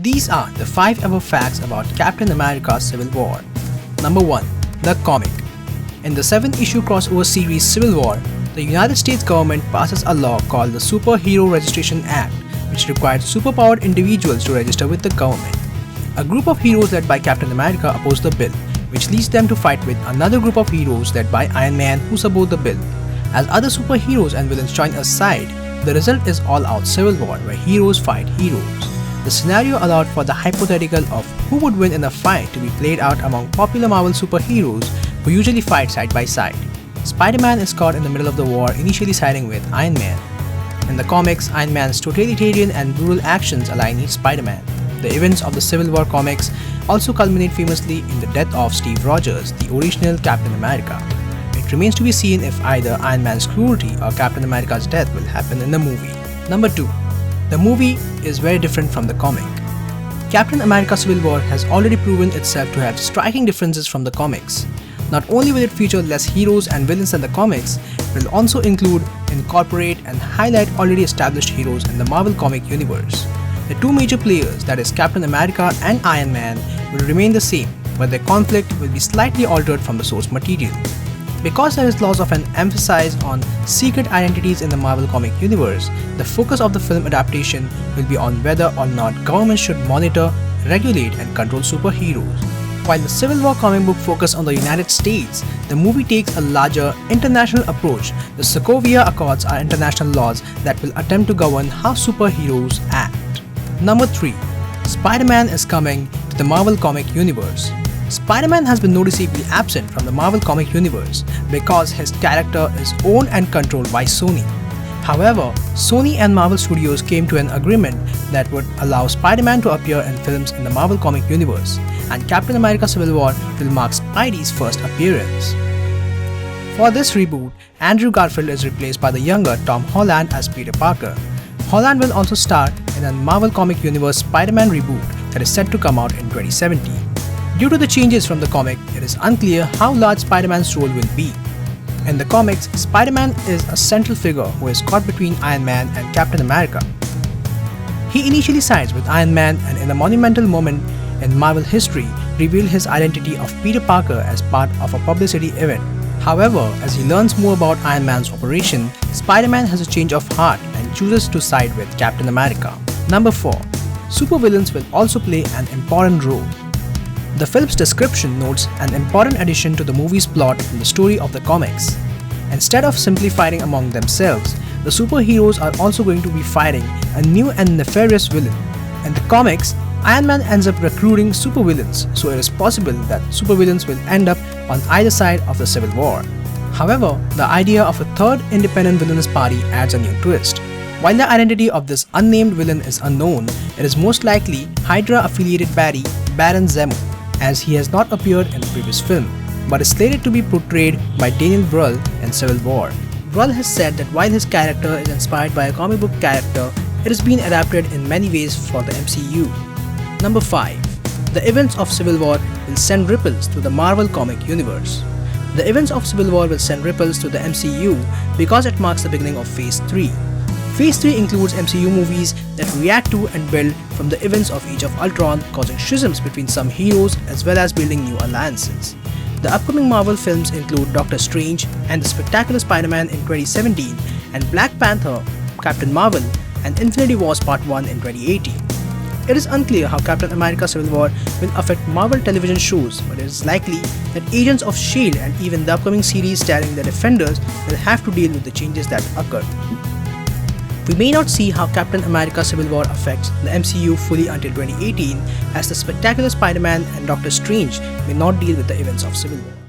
These are the 5 ever facts about Captain America Civil War. Number 1. The comic. In the 7-issue crossover series Civil War, the United States government passes a law called the Superhero Registration Act, which required superpowered individuals to register with the government. A group of heroes led by Captain America oppose the bill, which leads them to fight with another group of heroes led by Iron Man who support the bill. As other superheroes and villains join a side, the result is all-out civil war where heroes fight heroes. The scenario allowed for the hypothetical of who would win in a fight to be played out among popular Marvel superheroes who usually fight side by side. Spider-Man is caught in the middle of the war, initially siding with Iron Man. In the comics, Iron Man's totalitarian and brutal actions align each Spider-Man. The events of the Civil War comics also culminate famously in the death of Steve Rogers, the original Captain America. It remains to be seen if either Iron Man's cruelty or Captain America's death will happen in the movie. Number 2. The movie is very different from the comic. Captain America Civil War has already proven itself to have striking differences from the comics. Not only will it feature less heroes and villains than the comics, it will also incorporate and highlight already established heroes in the Marvel comic universe. The two major players, that is Captain America and Iron Man, will remain the same, but their conflict will be slightly altered from the source material. Because there is loss of an emphasis on secret identities in the Marvel comic universe, the focus of the film adaptation will be on whether or not governments should monitor, regulate and control superheroes. While the Civil War comic book focuses on the United States, the movie takes a larger international approach. The Sokovia Accords are international laws that will attempt to govern how superheroes act. Number 3. Spider-Man is coming to the Marvel comic universe. Spider-Man has been noticeably absent from the Marvel comic universe because his character is owned and controlled by Sony. However, Sony and Marvel Studios came to an agreement that would allow Spider-Man to appear in films in the Marvel comic universe, and Captain America Civil War will mark Spidey's first appearance. For this reboot, Andrew Garfield is replaced by the younger Tom Holland as Peter Parker. Holland will also star in a Marvel comic universe Spider-Man reboot that is set to come out in 2017. Due to the changes from the comic, it is unclear how large Spider-Man's role will be. In the comics, Spider-Man is a central figure who is caught between Iron Man and Captain America. He initially sides with Iron Man and in a monumental moment in Marvel history revealed his identity of Peter Parker as part of a publicity event. However, as he learns more about Iron Man's operation, Spider-Man has a change of heart and chooses to side with Captain America. Number 4. Supervillains will also play an important role. The film's description notes an important addition to the movie's plot and the story of the comics. Instead of simply fighting among themselves, the superheroes are also going to be fighting a new and nefarious villain. In the comics, Iron Man ends up recruiting supervillains, so it is possible that supervillains will end up on either side of the Civil War. However, the idea of a third independent villainous party adds a new twist. While the identity of this unnamed villain is unknown, it is most likely Hydra-affiliated Baron Zemo, as he has not appeared in the previous film, but is slated to be portrayed by Daniel Brühl in Civil War. Brühl has said that while his character is inspired by a comic book character, it has been adapted in many ways for the MCU. Number 5. The events of Civil War will send ripples through the Marvel comic universe. The events of Civil War will send ripples to the MCU because it marks the beginning of Phase 3. Phase 3 includes MCU movies that react to and build from the events of Age of Ultron, causing schisms between some heroes as well as building new alliances. The upcoming Marvel films include Doctor Strange and The Spectacular Spider-Man in 2017 and Black Panther, Captain Marvel and Infinity Wars Part 1 in 2018. It is unclear how Captain America Civil War will affect Marvel television shows, but it is likely that Agents of S.H.I.E.L.D. and even the upcoming series starring the Defenders will have to deal with the changes that occur. We may not see how Captain America Civil War affects the MCU fully until 2018, as The Spectacular Spider-Man and Doctor Strange may not deal with the events of Civil War.